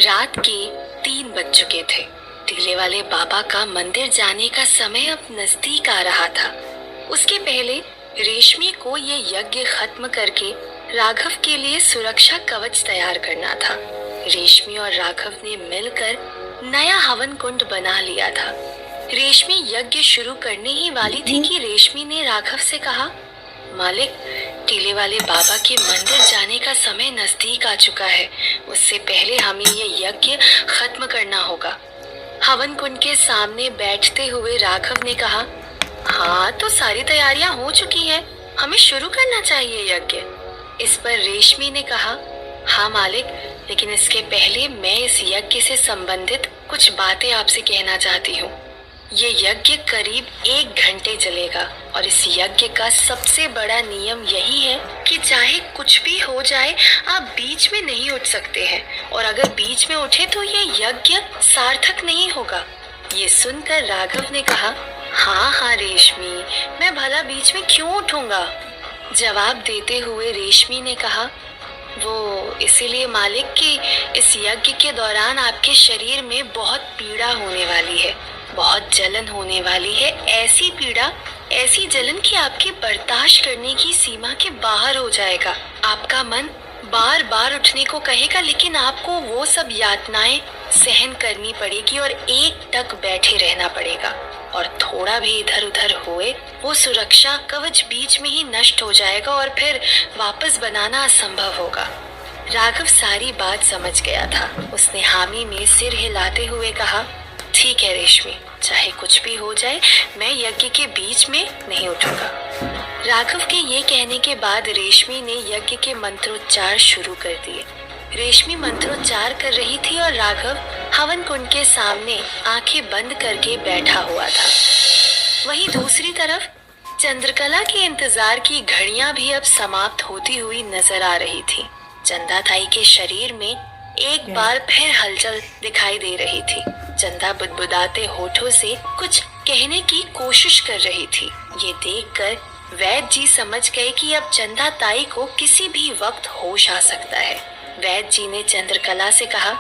रात के 3 बज चुके थे। टीले वाले बाबा का मंदिर जाने का समय अब नजदीक आ रहा था। उसके पहले रेशमी को ये यज्ञ खत्म करके राघव के लिए सुरक्षा कवच तैयार करना था। रेशमी और राघव ने मिलकर नया हवन कुंड बना लिया था। रेशमी यज्ञ शुरू करने ही वाली थी कि रेशमी ने राघव से कहा, मालिक, टीले वाले बाबा के मंदिर जाने का समय नजदीक आ चुका है। उससे पहले हमें ये यज्ञ खत्म करना होगा। हवन कुंड के सामने बैठते हुए राघव ने कहा, हाँ तो सारी तैयारियां हो चुकी हैं, हमें शुरू करना चाहिए यज्ञ। इस पर रेशमी ने कहा, हाँ मालिक, लेकिन इसके पहले मैं इस यज्ञ से संबंधित कुछ बातें आपसे कहना चाहती हूँ। ये यज्ञ करीब 1 घंटे चलेगा और इस यज्ञ का सबसे बड़ा नियम यही है कि चाहे कुछ भी हो जाए, आप बीच में नहीं उठ सकते हैं, और अगर बीच में उठे तो ये यज्ञ सार्थक नहीं होगा। ये सुनकर राघव ने कहा, हाँ हाँ रेशमी, मैं भला बीच में क्यों उठूंगा। जवाब देते हुए रेशमी ने कहा, वो इसीलिए मालिक कि इस यज्ञ के दौरान आपके शरीर में बहुत पीड़ा होने वाली है, बहुत जलन होने वाली है। ऐसी पीड़ा, ऐसी जलन कि आपके बर्दाश्त करने की सीमा के बाहर हो जाएगा। आपका मन बार बार उठने को कहेगा, लेकिन आपको वो सब यातनाएं सहन करनी पड़ेगी और एक टक बैठे रहना पड़ेगा। और थोड़ा भी इधर उधर हुए वो सुरक्षा कवच बीच में ही नष्ट हो जाएगा और फिर वापस बनाना असंभव होगा। राघव सारी बात समझ गया था। उसने हामी में सिर हिलाते हुए कहा, ठीक है रेशमी, चाहे कुछ भी हो जाए, मैं यज्ञ के बीच में नहीं उठूंगा। राघव के ये कहने के बाद रेशमी ने यज्ञ के मंत्रोच्चार शुरू कर दिए। रेशमी मंत्रोच्चार कर रही थी और राघव हवन कुंड के सामने आंखें बंद करके बैठा हुआ था। वहीं दूसरी तरफ चंद्रकला के इंतजार की घड़ियां भी अब समाप्त होती हुई नजर आ रही थी। चंदा ताई के शरीर में एक बार फिर हलचल दिखाई दे रही थी। चंदा बुदबुदाते होठों से कुछ कहने की कोशिश कर रही थी। ये देखकर वैद्य जी समझ गए कि अब चंदा ताई को किसी भी वक्त होश आ सकता है। वैद्य जी ने चंद्रकला से कहा,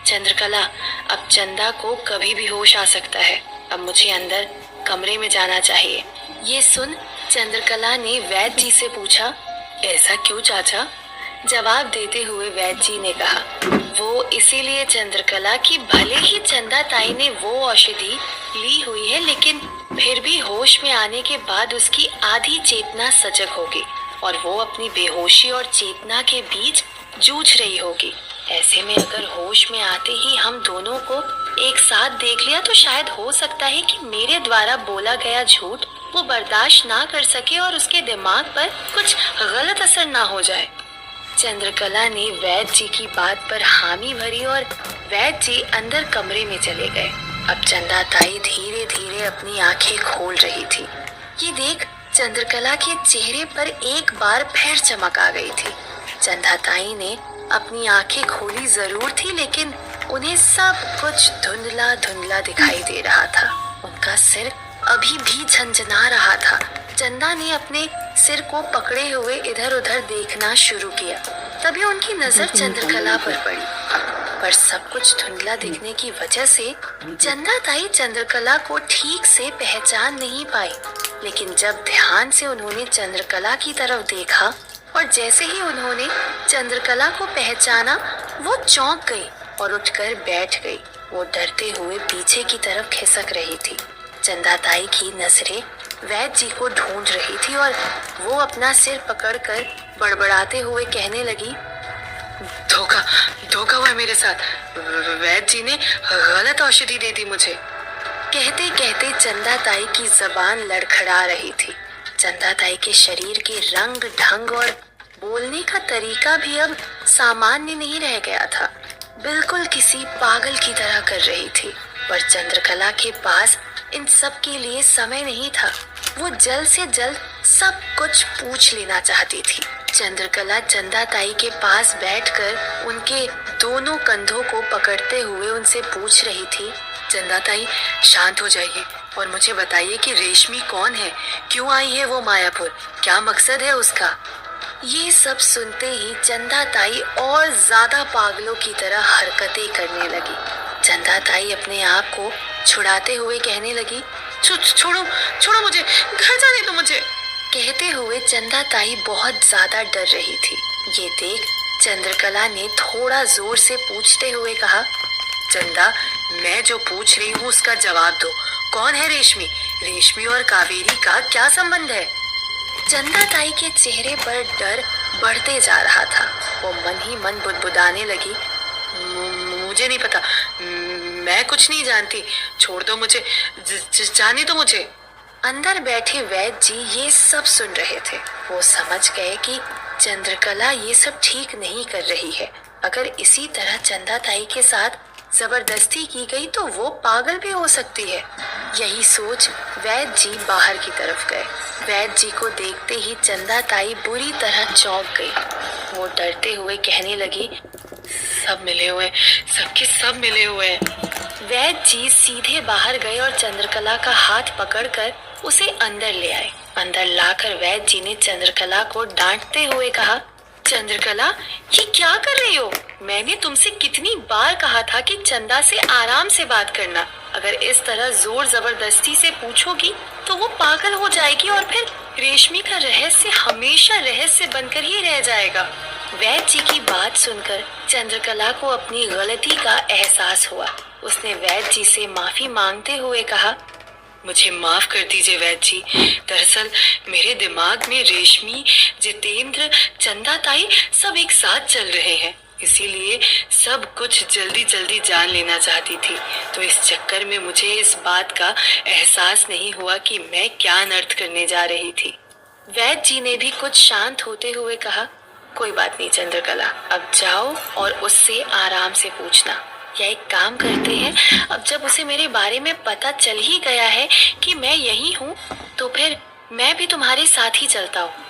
चंद्रकला, अब चंदा को कभी भी होश आ सकता है, अब मुझे अंदर कमरे में जाना चाहिए। ये सुन चंद्रकला ने वैद्य जी से पूछा, ऐसा क्यों चाचा? जवाब देते हुए वैद्य जी ने कहा, वो इसीलिए चंद्रकला कि भले ही चंदा ताई ने वो औषधि ली हुई है, लेकिन फिर भी होश में आने के बाद उसकी आधी चेतना सजग होगी और वो अपनी बेहोशी और चेतना के बीच जूझ रही होगी। ऐसे में अगर होश में आते ही हम दोनों को एक साथ देख लिया तो शायद हो सकता है कि मेरे द्वारा बोला गया झूठ वो बर्दाश्त ना कर सके और उसके दिमाग पर कुछ गलत असर ना हो जाए। चंद्रकला ने वैद्य जी की बात पर हामी भरी और वैद्य जी अंदर कमरे में चले गए। अब चंदा ताई धीरे धीरे अपनी आंखें खोल रही थी। ये देख चंद्रकला के चेहरे पर एक बार फिर चमक आ गई थी। चंदा ताई ने अपनी आंखें खोली जरूर थी, लेकिन उन्हें सब कुछ धुंधला धुंधला दिखाई दे रहा था। उनका सिर अभी भी झंझना रहा था। चंदा ने अपने सिर को पकड़े हुए इधर उधर देखना शुरू किया। तभी उनकी नजर चंद्रकला पर पड़ी, पर सब कुछ धुंधला दिखने की वजह से चंदा ताई चंद्रकला को ठीक से पहचान नहीं पाई। लेकिन जब ध्यान से उन्होंने चंद्रकला की तरफ देखा और जैसे ही उन्होंने चंद्रकला को पहचाना, वो चौंक गई और उठकर बैठ गई। वो डरते हुए पीछे की तरफ खिसक रही थी। चंदा ताई की नजरें वैद्य जी को ढूंढ रही थी और वो अपना सिर पकड़कर बड़बड़ाते हुए कहने लगी, धोखा धोखा हुआ मेरे साथ, वैद्य जी ने गलत औषधि दे दी मुझे। कहते कहते चंदा ताई की जबान लड़खड़ा रही थी। चंदा ताई के शरीर के रंग ढंग और बोलने का तरीका भी अब सामान्य नहीं रह गया था। बिल्कुल किसी पागल की तरह कर रही थी। पर चंद्रकला के पास इन सब के लिए समय नहीं था। वो जल्द से जल्द सब कुछ पूछ लेना चाहती थी। चंद्रकला चंदा ताई के पास बैठकर उनके दोनों कंधों को पकड़ते हुए उनसे पूछ रही थी, चंदा ताई, शांत हो जाइए और मुझे बताइए कि रेशमी कौन है, क्यों आई है वो मायापुर, क्या मकसद है उसका। ये सब सुनते ही चंदा ताई और ज्यादा पागलों की तरह हरकतें करने लगी। चंदा ताई अपने आप को छुड़ाते हुए कहने लगी, छोड़ो छोड़ो मुझे, घर जाने दो मुझे। कहते हुए चंदा ताई बहुत ज्यादा डर रही थी। ये देख चंद्रकला ने थोड़ा जोर से पूछते हुए कहा, चंदा, मैं जो पूछ रही हूँ उसका जवाब दो। कौन है रेशमी? रेशमी और कावेरी का क्या संबंध है? चंदा ताई के चेहरे पर डर बढ़ते जा रहा था। वो मन ही मन बुदबुदाने लगी, मुझे नहीं पता, मैं कुछ नहीं जानती, छोड़ दो मुझे, जाने दो मुझे। अंदर बैठे वैद्य जी ये सब सुन रहे थे। वो समझ गए कि चंद्रकला ये सब ठीक नहीं कर रही है। अगर इसी तरह चंदा ताई के साथ जबरदस्ती की गई तो वो पागल भी हो सकती है। यही सोच वैद्य जी बाहर की तरफ गए। वैद्य जी को देखते ही चंदा ताई बुरी तरह चौंक गई। वो डरते हुए कहने लगी, सब मिले हुए, सबके सब मिले हुए हैं। वैद्य जी सीधे बाहर गए और चंद्रकला का हाथ पकड़कर उसे अंदर ले आए। अंदर लाकर वैद्य जी ने चंद्रकला को डांटते हुए कहा, चंद्रकला, ये क्या कर रही हो? मैंने तुमसे कितनी बार कहा था कि चंदा से आराम से बात करना। अगर इस तरह जोर जबरदस्ती से पूछोगी तो वो पागल हो जाएगी और फिर रेशमी का रहस्य हमेशा रहस्य बनकर ही रह जाएगा। वैद्य जी की बात सुनकर चंद्रकला को अपनी गलती का एहसास हुआ। उसने वैद्य जी से माफी मांगते हुए कहा, मुझे माफ कर दीजिए वैद्य जी। दरअसल मेरे दिमाग में रेशमी, जितेंद्र, चंदा ताई सब एक साथ चल रहे हैं, इसीलिए सब कुछ जल्दी जल्दी जान लेना चाहती थी। तो इस चक्कर में मुझे इस बात का एहसास नहीं हुआ कि मैं क्या अनर्थ करने जा रही थी। वैद्य जी ने भी कुछ शांत होते हुए कहा, कोई बात नहीं चंद्रकला, अब जाओ और उससे आराम से पूछना। या एक काम करते हैं, अब जब उसे मेरे बारे में पता चल ही गया है कि मैं यही हूँ, तो फिर मैं भी तुम्हारे साथ ही चलता हूँ।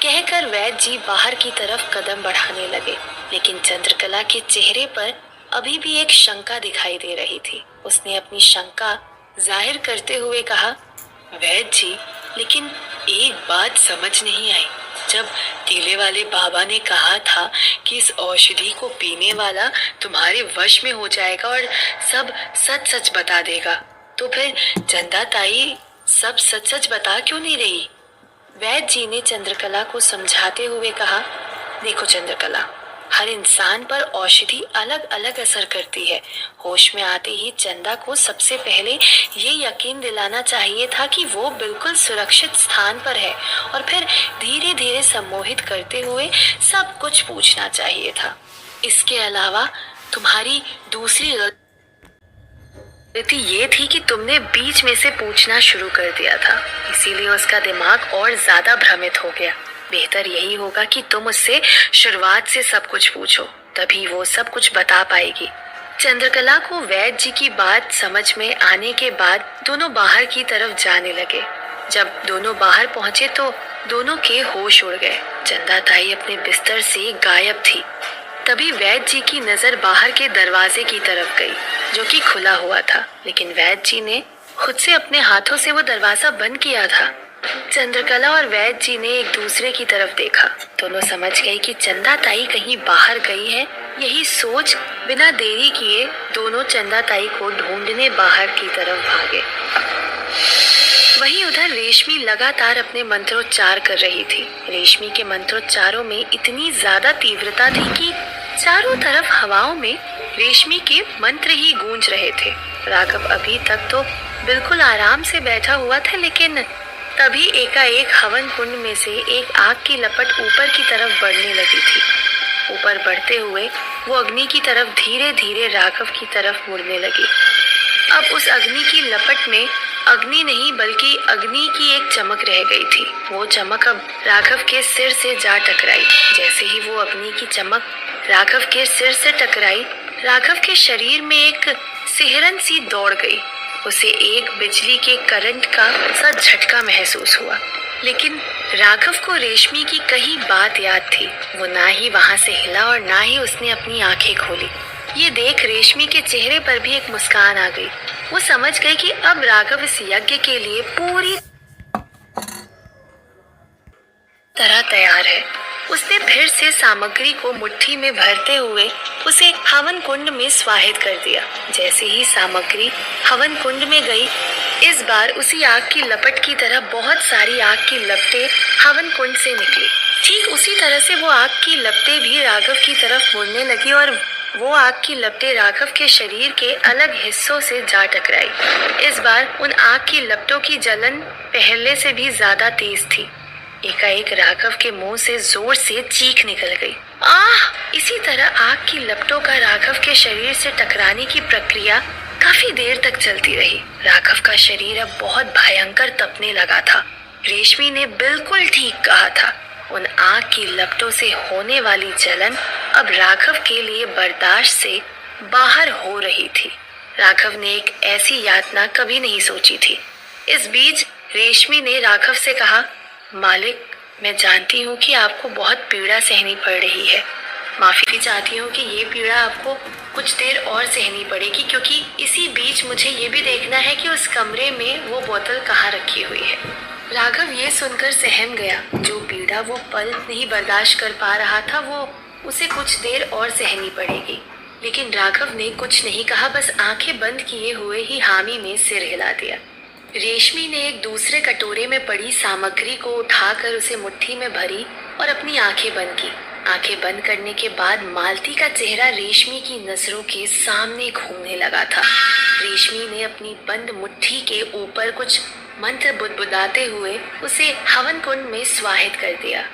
कहकर वैद्य जी बाहर की तरफ कदम बढ़ाने लगे, लेकिन चंद्रकला के चेहरे पर अभी भी एक शंका दिखाई दे रही थी। उसने अपनी शंका जाहिर करते हुए कहा, वैद्य जी, लेकिन एक बात समझ नहीं आई। जब टीले वाले बाबा ने कहा था कि इस औषधि को पीने वाला तुम्हारे वश में हो जाएगा और सब सच सच बता देगा, तो फिर चंदा ताई सब सच सच बता क्यों नहीं रही? वैद्य जी ने चंद्रकला को समझाते हुए कहा, देखो चंद्रकला, हर इंसान पर औषधि अलग अलग असर करती है। होश में आते ही चंदा को सबसे पहले ये यकीन दिलाना चाहिए था कि वो बिल्कुल सुरक्षित स्थान पर है और फिर धीरे धीरे सम्मोहित करते हुए सब कुछ पूछना चाहिए था। इसके अलावा तुम्हारी दूसरी गलती ये थी कि तुमने बीच में से पूछना शुरू कर दिया था, इसीलिए उसका दिमाग और ज्यादा भ्रमित हो गया। बेहतर यही होगा कि तुम उससे शुरुआत से सब कुछ पूछो, तभी वो सब कुछ बता पाएगी। चंद्रकला को वैद्य जी की बात समझ में आने के बाद दोनों बाहर की तरफ जाने लगे। जब दोनों बाहर पहुंचे तो दोनों के होश उड़ गए। चंदा ताई अपने बिस्तर से गायब थी। तभी वैद्य जी की नजर बाहर के दरवाजे की तरफ गई, जो कि खुला हुआ था, लेकिन वैद्य जी ने खुद से अपने हाथों से वो दरवाजा बंद किया था। चंद्रकला और वैद्य जी ने एक दूसरे की तरफ देखा। दोनों समझ गए कि चंदा ताई कहीं बाहर गई है। यही सोच बिना देरी किए दोनों चंदा ताई को ढूंढने बाहर की तरफ भागे। वहीं उधर रेशमी लगातार अपने मंत्रोच्चार कर रही थी। रेशमी के मंत्रोच्चारों में इतनी ज्यादा तीव्रता थी कि चारों तरफ हवाओं में रेशमी के मंत्र ही गूंज रहे थे। राघव अभी तक तो बिल्कुल आराम से बैठा हुआ था, लेकिन तभी एकाएक हवन कुंड में से एक आग की लपट ऊपर की तरफ बढ़ने लगी थी। ऊपर बढ़ते हुए वो अग्नि की तरफ धीरे धीरे राघव की तरफ मुड़ने लगी। अब उस अग्नि की लपट में अग्नि नहीं बल्कि अग्नि की एक चमक रह गई थी। वो चमक अब राघव के सिर से जा टकराई। जैसे ही वो अग्नि की चमक राघव के सिर से टकराई, राघव के शरीर में एक सिहरन सी दौड़ गई। उसे एक बिजली के करंट का सा झटका महसूस हुआ, लेकिन राघव को रेशमी की कही बात याद थी। वो ना ही वहां से हिला और ना ही उसने अपनी आंखें खोली। ये देख रेशमी के चेहरे पर भी एक मुस्कान आ गई। वो समझ गई कि अब राघव इस यज्ञ के लिए पूरी तरह तैयार है। उसने फिर से सामग्री को मुट्ठी में भरते हुए उसे हवन कुंड में स्वाहित कर दिया। जैसे ही सामग्री हवन कुंड में गई, इस बार उसी आग की लपट की तरह बहुत सारी आग की लपटें हवन कुंड से निकली। ठीक उसी तरह से वो आग की लपटें भी राघव की तरफ मुड़ने लगी और वो आग की लपटें राघव के शरीर के अलग हिस्सों से जा टकराई। इस बार उन आग की लपटों की जलन पहले से भी ज्यादा तेज थी। एकाएक राघव के मुंह से जोर से चीख निकल गई। आह! इसी तरह आग की लपटों का राघव के शरीर से टकराने की प्रक्रिया काफी देर तक चलती रही। राघव का शरीर अब बहुत भयंकर तपने लगा था। रेशमी ने बिल्कुल ठीक कहा था। उन आग की लपटों से होने वाली जलन अब राघव के लिए बर्दाश्त से बाहर हो रही थी। राघव ने एक ऐसी यातना कभी नहीं सोची थी। इस बीच रेशमी ने राघव से कहा, मालिक, मैं जानती हूँ कि आपको बहुत पीड़ा सहनी पड़ रही है। माफी चाहती हूँ कि ये पीड़ा आपको कुछ देर और सहनी पड़ेगी, क्योंकि इसी बीच मुझे ये भी देखना है कि उस कमरे में वो बोतल कहाँ रखी हुई है। राघव ये सुनकर सहम गया। जो पीड़ा वो पल नहीं बर्दाश्त कर पा रहा था, वो उसे कुछ देर और सहनी पड़ेगी। लेकिन राघव ने कुछ नहीं कहा, बस आंखें बंद किए हुए ही हामी में सिर हिला दिया। रेशमी ने एक दूसरे कटोरे में पड़ी सामग्री को उठाकर उसे मुट्ठी में भरी और अपनी आंखें बंद की। आंखें बंद करने के बाद मालती का चेहरा रेशमी की नजरों के सामने घूमने लगा था। रेशमी ने अपनी बंद मुट्ठी के ऊपर कुछ मंत्र बुदबुदाते हुए उसे हवन कुंड में स्वाहित कर दिया।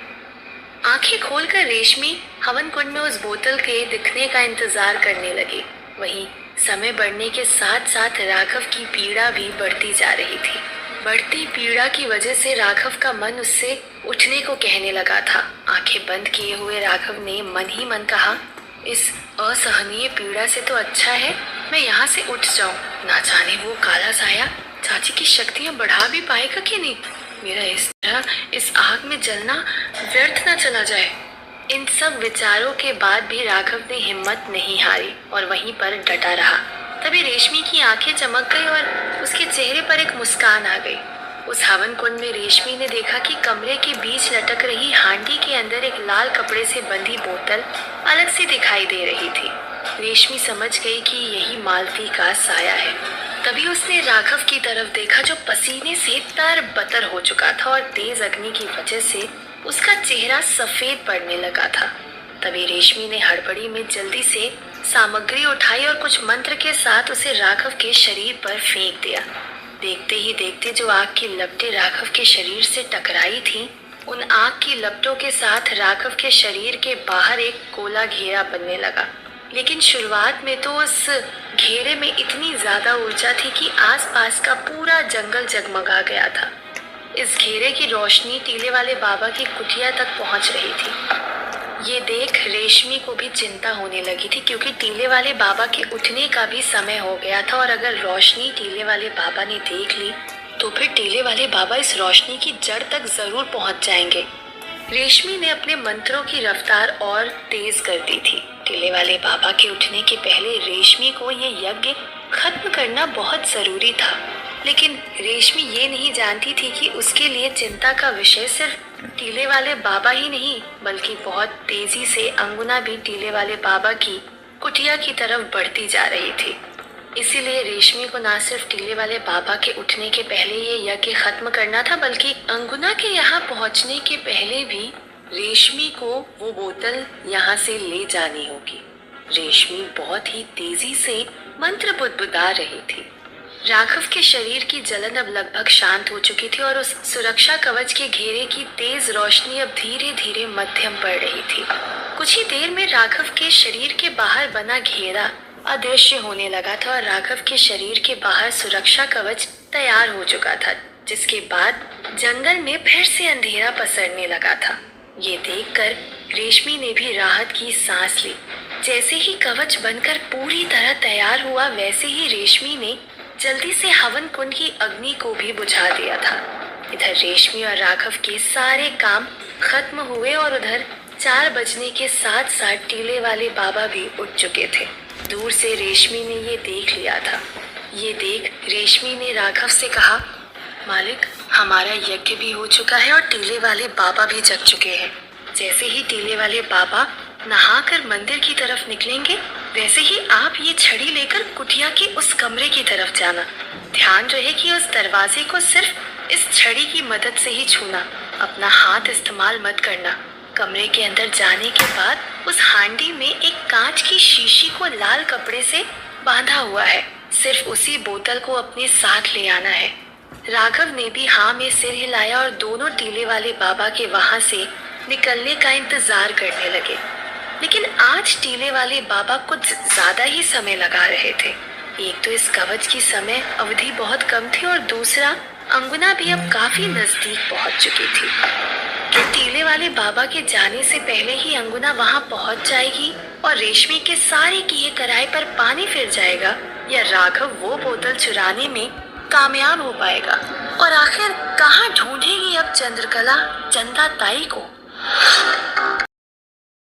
आंखें खोलकर रेशमी हवन कुंड में उस बोतल के दिखने का इंतजार करने लगी। वहीं समय बढ़ने के साथ साथ राघव की पीड़ा भी बढ़ती जा रही थी। बढ़ती पीड़ा की वजह से राघव का मन उससे उठने को कहने लगा था। आंखें बंद किए हुए राघव ने मन ही मन कहा, इस असहनीय पीड़ा से तो अच्छा है मैं यहाँ से उठ जाऊं। ना जाने वो काला साया चाची की शक्तियाँ बढ़ा भी पाएगा कि नहीं। मेरा इस तरह इस आग में जलना व्यर्थ न चला जाए। इन सब विचारों के बाद भी राघव ने हिम्मत नहीं हारी और वहीं पर डटा रहा। तभी रेशमी की आंखें चमक गई और उसके चेहरे पर एक मुस्कान आ गई। उस हवन कुंड में रेशमी ने देखा कि कमरे के बीच लटक रही हांडी के अंदर एक लाल कपड़े से बंधी बोतल अलग से दिखाई दे रही थी। रेशमी समझ गई कि यही मालती का साया है। तभी उसने राघव की तरफ देखा, जो पसीने से तर-बतर हो चुका था और तेज अग्नि की वजह से उसका चेहरा सफेद पड़ने लगा था। तभी रेशमी ने हड़बड़ी में जल्दी से सामग्री उठाई और कुछ मंत्र के साथ उसे राघव के शरीर पर फेंक दिया। देखते ही देखते जो आग की लपटें राघव के शरीर से टकराई थीं, उन आग की लपटों के साथ राघव के शरीर के बाहर एक गोला घेरा बनने लगा। लेकिन शुरुआत में तो उस घेरे में इतनी ज्यादा ऊर्जा थी कि आसपास का पूरा जंगल जगमगा गया था। इस घेरे की रोशनी टीले वाले बाबा की कुटिया तक पहुंच रही थी। ये देख रेशमी को भी चिंता होने लगी थी, क्योंकि टीले वाले बाबा के उठने का भी समय हो गया था और अगर रोशनी टीले वाले बाबा ने देख ली तो फिर टीले वाले बाबा इस रोशनी की जड़ तक जरूर पहुंच जाएंगे। रेशमी ने अपने मंत्रों की रफ्तार और तेज कर दी थी। टीले वाले बाबा के उठने के पहले रेशमी को ये यज्ञ खत्म करना बहुत जरूरी था। लेकिन रेशमी ये नहीं जानती थी कि उसके लिए चिंता का विषय सिर्फ टीले वाले बाबा ही नहीं, बल्कि बहुत तेजी से अंगुना भी टीले वाले बाबा की कुटिया की तरफ बढ़ती जा रही थी। इसीलिए रेशमी को ना सिर्फ टीले वाले बाबा के उठने के पहले ये यज्ञ खत्म करना था, बल्कि अंगुना के यहाँ पहुँचने के पहले भी रेशमी को वो बोतल यहाँ से ले जानी होगी। रेशमी बहुत ही तेजी से मंत्र बुदबुदा रही थी। राघव के शरीर की जलन अब लगभग शांत हो चुकी थी और उस सुरक्षा कवच के घेरे की तेज रोशनी अब धीरे धीरे मध्यम पड़ रही थी। कुछ ही देर में राघव के शरीर के बाहर बना घेरा अदृश्य होने लगा था और राघव के शरीर के बाहर सुरक्षा कवच तैयार हो चुका था, जिसके बाद जंगल में फिर से अंधेरा पसरने लगा था। ये देखकर रेशमी ने भी राहत की सांस ली। जैसे ही कवच बनकर पूरी तरह तैयार हुआ, वैसे ही रेशमी ने जल्दी से हवन कुंड की अग्नि को भी बुझा दिया था। इधर रेशमी और राघव के सारे काम खत्म हुए और उधर 4 बजने के साथ साथ टीले वाले बाबा भी उठ चुके थे। दूर से रेशमी ने ये देख लिया था। ये देख रेशमी ने राघव से कहा, मालिक, हमारा यज्ञ भी हो चुका है और टीले वाले बाबा भी जग चुके हैं। जैसे ही टीले वाले बाबा नहाकर मंदिर की तरफ निकलेंगे, वैसे ही आप ये छड़ी लेकर कुटिया के उस कमरे की तरफ जाना। ध्यान रहे कि उस दरवाजे को सिर्फ इस छड़ी की मदद से ही छूना, अपना हाथ इस्तेमाल मत करना। कमरे के अंदर जाने के बाद उस हांडी में एक कांच की शीशी को लाल कपड़े से बांधा हुआ है, सिर्फ उसी बोतल को अपने साथ ले आना है। राघव ने भी हाँ में सिर हिलाया और दोनों टीले वाले बाबा के वहां से निकलने का इंतजार करने लगे। लेकिन आज टीले वाले बाबा कुछ ज्यादा ही समय लगा रहे थे। एक तो इस कवच की समय अवधि बहुत कम थी और दूसरा अंगुना भी अब काफी नजदीक पहुंच चुकी थी। कि टीले वाले बाबा के जाने से पहले ही अंगुना वहां पहुंच जाएगी और रेशमी के सारे किए कराए पर पानी फिर जाएगा, या राघव वो बोतल चुराने में कामयाब हो पाएगा। और आखिर कहाँ ढूंढेगी अब चंद्रकला चंदा ताई को?